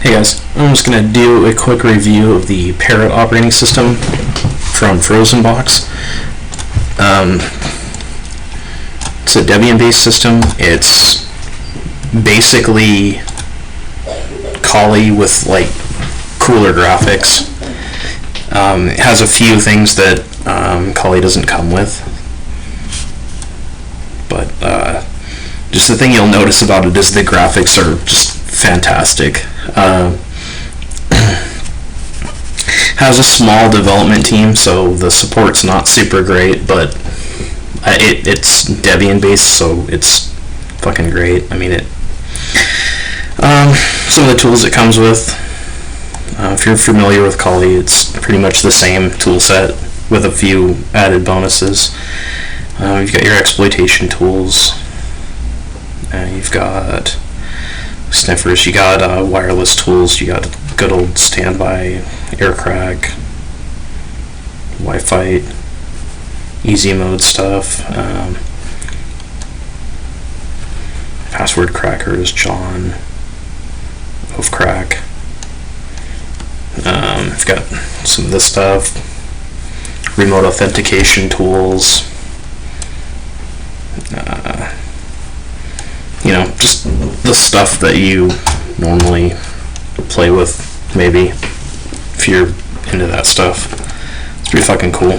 Hey guys, I'm just going to do a quick review of the Parrot operating system from Frozenbox. It's a Debian-based system. It's basically Kali with like cooler graphics. It has a few things that Kali doesn't come with, but just the thing you'll notice about it is the graphics are just fantastic. Has a small development team, so the support's not super great, but it's Debian based, so it's fucking great. I mean, some of the tools it comes with, if you're familiar with Kali, it's pretty much the same tool set with a few added bonuses. You've got your exploitation tools, you've got sniffers, you got wireless tools, you got good old standby aircrack, Wi-Fi, easy mode stuff, password crackers, John, Oafcrack. I've got some of this stuff, remote authentication tools, just the stuff that you normally play with, maybe, if you're into that stuff. It's pretty fucking cool.